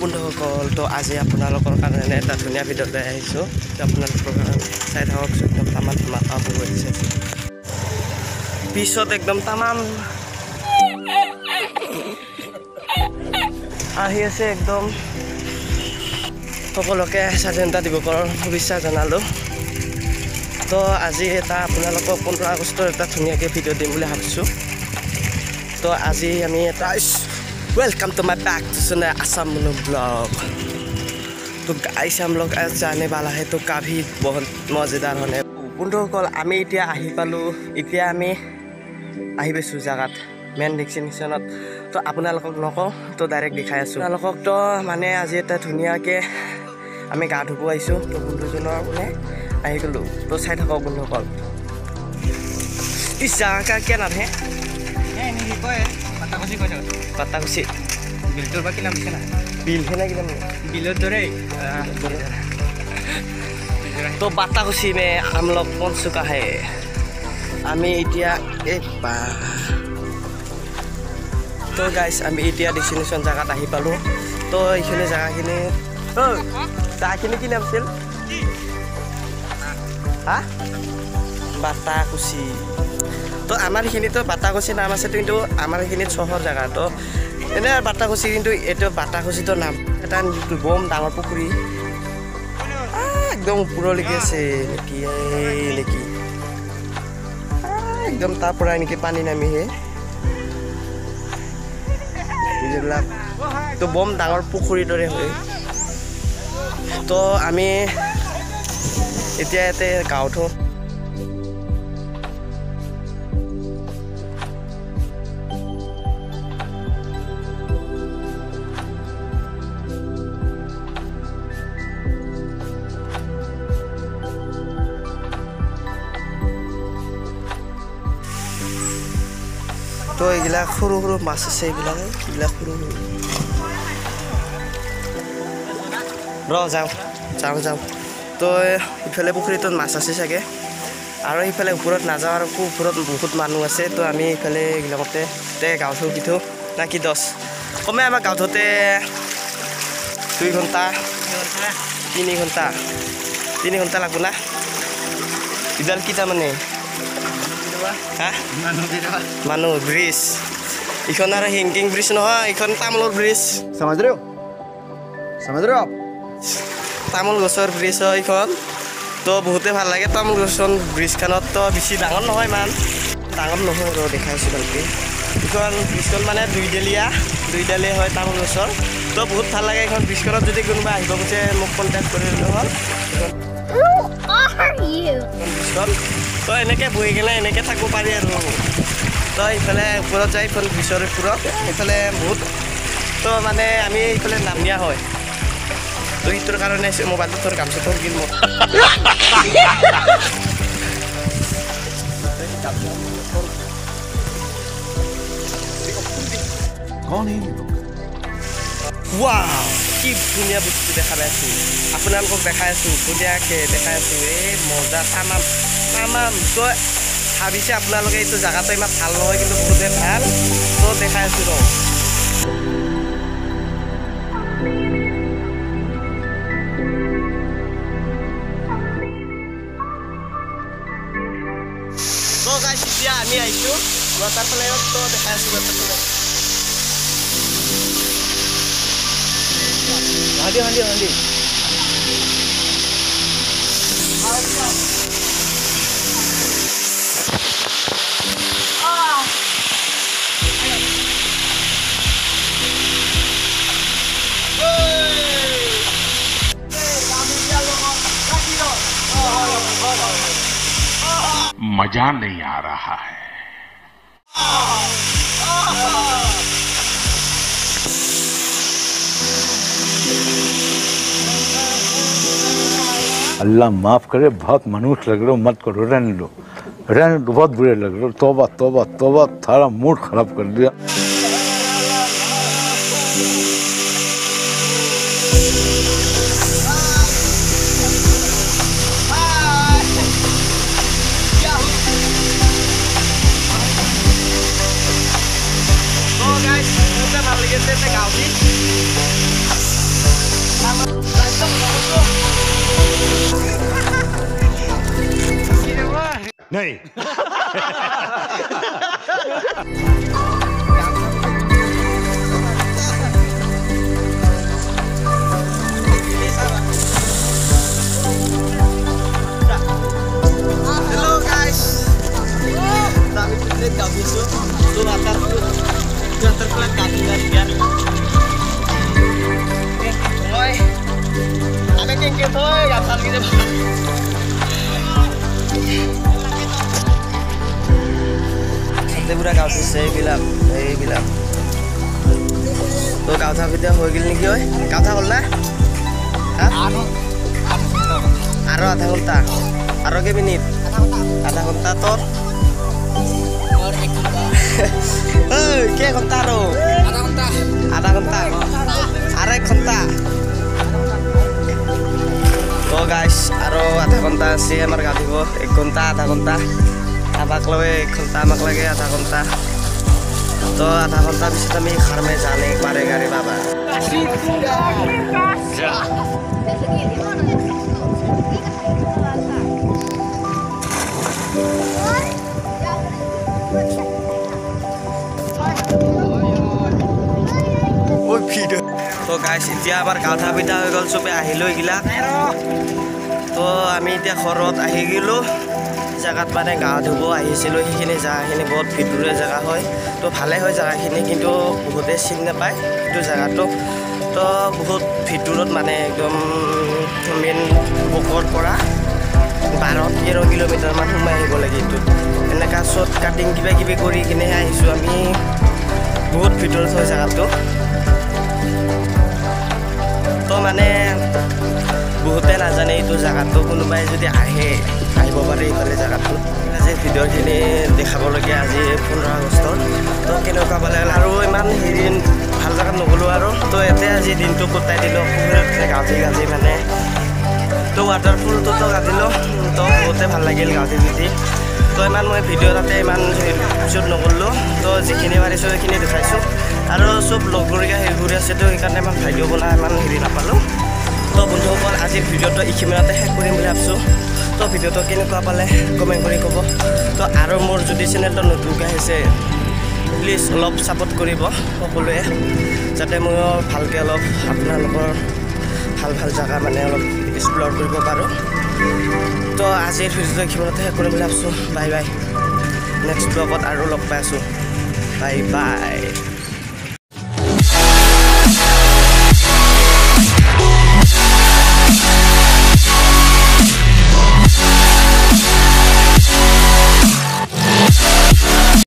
বন্ধুসকল তো আজি আপোনালোকৰ কাৰণে এটা ধুনীয়া ভিডিঅ' লৈ আহিছোঁ আপোনালোকৰ চাই থাকক একদম তামাম মাথা বহিছে পিছত একদম তামাম আহি আছে একদম সকলোকে স্বাধীনতা দিৱসৰ শুভেচ্ছা জনালোঁ তো আজি এটা আপোনালোকক 15 আগষ্টৰ এটা ধুনীয়াকৈ ভিডিঅ' দিম বুলি ভাবিছোঁ তো আজি আমি এটা welcome to my back to सुना असम ब्लॉग तो गाइस हम लोग आज जाने वाला है तो काफ़ी बहुत मज़ेदार होने बंधुসকল আমি এতিয়া আহি পালোঁ এতিয়া আমি আহি পাইছোঁ জাগাত মেইন ডেষ্টিনেশ্যনত তো আপোনালোকক নকওঁ তো ডাইৰেক্ট দেখাই আছোঁ আপোনালোকক তো মানে আজি এটা ধুনীয়াকৈ আমি গা ধুব আহিছোঁ তো বন্ধুজনৰ মানে আহি গ'লোঁ তো চাই থাকক বন্ধুসকল ইস জাগা কেনাহে Patakusi. Bil tur ba kinam kana? Bil hena kinam. Bilot dore. तो Patakusi में हम लोग पहुंच चुका है आमी इटिया एक बार तो गाइस आमी इटिया डेस्टिनेशन जगह आहि पालो तो इखिने जगाखिनि ओ जाखिनि कि नामছিল हा Patakusi তো আমাৰ এইখিনিতো Patakusi নাম আছে কিন্তু আমাৰ এইখিনিত চহৰ জাগা তো এনে Patakusi কিন্তু এটো Patakusiটো নাম এটা বম ডাঙৰ পুখুৰী একদম পুৰলৈকে আছে নেকি একদম তাৰ পৰা নেকি পানী নামিহে এইবিলাক তো বম ডাঙৰ পুখুৰীৰ দৰে হয় তো আমি এতিয়া ইয়াতে গাঁৱত তো এইবিলাক সৰু সৰু মাছ আছে এইবিলাক সৰু যাওঁ তো ইফালে পুখুৰীটোত মাছ আছে চাগে আৰু ইফালে ওপৰত নাযাওঁ আৰু ওপৰত বহুত মানুহ আছে তো আমি ইফালে এইবিলাকতে গাঁৱত উঠি না কি 10 কমে আমাৰ গাঁৱতে 2 ঘণ্টা 3 ঘণ্টা লাগব না ইডাল কিটা মানে Manu bridge. Ikan ada hanging bridge no, ikan tamlor bridge. समझ रहे हो आप Tamul gosor bridge ho ikan. To बहुते ভাল লাগে tamul gosor bridge kanot to bisi ডাঙৰ নহয় মান ডাঙৰ নহয় ৰ দেখাইছো ভালকে ইখন bridge মানে দুই ডালিয়া হয় tamul gosor তো বহুত ভাল লাগে ইখন bridge kanot যদি কোনোবা আহিব গছে মোক কন্টাক্ট কৰি লল তো এনেকে বহি গেলে এনেকে থাকব পাৰি আৰু তো ইফালে ওপৰত যাই ফোন বিচৰে পুৰত ইফালে বহুত তো মানে আমি ইফালে নামিয়া হয় তো ইটোৰ কাৰণে মোবাইলটো তোৰ কাম চতৰ গিল মোক कौन है ये लोग वाव কি ধুনীয়া বস্তু দেখা পাইছো আপোনালোকক দেখাই আছো ধুনীয়াকে দেখাই আছো এই মজা তামাম তো ভাবিছে আপোনালোকে এইটো জায়গাটো ইমান ভাল নহয় কিন্তু বহুতে ভাল তো দেখাই আছো ৰ তো গাইস এতিয়া আমি আহিছো ৱাটাৰফলত তো দেখাই আছো ৱাটাৰফলত Handi. मजा नहीं आ रहा है अल्लाह माफ करे बहुत मनुष्य लग रहे हो मत करो रहने दो बहुत बुरे लग रहे हो तौबा थारा मूड खराब कर दिया So guys, kita balik ke Gaudi. नहीं Hello guys. Kami pilih kau besok. Tu latar terkelat kaki dari biar. Thôi. Ada kengke thôi, gatal gitu. Nanti budak kau selesai bilang, bilang. Tuh kau tak video hoi gini kau, kau tak boleh? Hah? Aro ada hunta. Aro ke minit? Ada hunta tor. Ke hunta ro. Ada hunta. Arek hunta. Oh guys, aro ada hunta si amar gati bo. Ek hunta ada hunta. Abak loe hunta amak lagi ada hunta. तो आधा घंटा भी से मैं घर में जाने एक बारे गाड़ी बाबा तो गाइस इतना आबार गाँव पिठा हो गल सबे आहिलो एगिला तो आमी इतना घरत आहि गेलो जगत माने गা ধুব আহিছিলো সেইখিনি জায়গাখিনি বহুত ভিতৰুৱা জায়গা হয় তো ভালে হয় জায়গাখিনি কিন্তু বহুতে চিনি নাপায় কিন্তু জায়গাটো তো বহুত ভিতৰত মানে একদম মেইন বকৰ পৰা 12-13 কিলোমিটাৰ মান সোমাই আহিব লাগে এইটো এনেকা শৰ্ট কাটিং কিবা কিবি কৰি কিনে আহিছো আমি বহুত ভিতৰত হয় জায়গাটো তো মানে বহুতে নাজানে এইটো জায়গাটো কোনোবাই যদি আহে আহিব পাৰে এইফালে জায়গাটো আজি ভিডিঅ'খিনি দেখাবলগীয়া আজি 15 আগষ্টৰ তো কেনেকুৱা পালে আৰু ইমান হেৰি ভাল জাগাত নগ'লো আৰু তো ইয়াতে আজি দিনটো কটাই দিলোঁ গাঁৱতে গাজি মানে তো ৱাটাৰফুলটো তো গাজিলোঁ তো বহুতে ভাল লাগিল গাঁৱতে যদি তো ইমান মই ভিডিঅ' তাতে ইমান শ্বুট নকৰিলোঁ তো যিখিনি পাৰিছোঁ সেইখিনি দেখাইছোঁ আৰু চব লগৰীয়া হেৰি আছে তো সেইকাৰণে ইমান ভিডিঅ' বনাই ইমান হেৰি নাপালোঁ তো বন্ধুসকল আজিৰ ভিডিঅ'টো এইখিনিতে শেষ কৰিম বুলি ভাবিছোঁ তো ভিডিঅ'টো কেনেকুৱা পালে কমেণ্ট কৰি ক'ব তো আৰু মোৰ যদি চেনেলটো নতুনকৈ আহিছে প্লিজ অলপ ছাপোৰ্ট কৰিব সকলোৱে যাতে মই ভালকৈ অলপ আপোনালোকৰ ভাল ভাল জেগা মানে অলপ এক্সপ্ল'ৰ কৰিব পাৰোঁ তো আজিৰ ভিডিঅ'টো এইখিনিতে শেষ কৰিম বুলি ভাবিছোঁ বাই বাই নেক্সট ব্লগত আৰু লগ পাই আছোঁ বাই বাই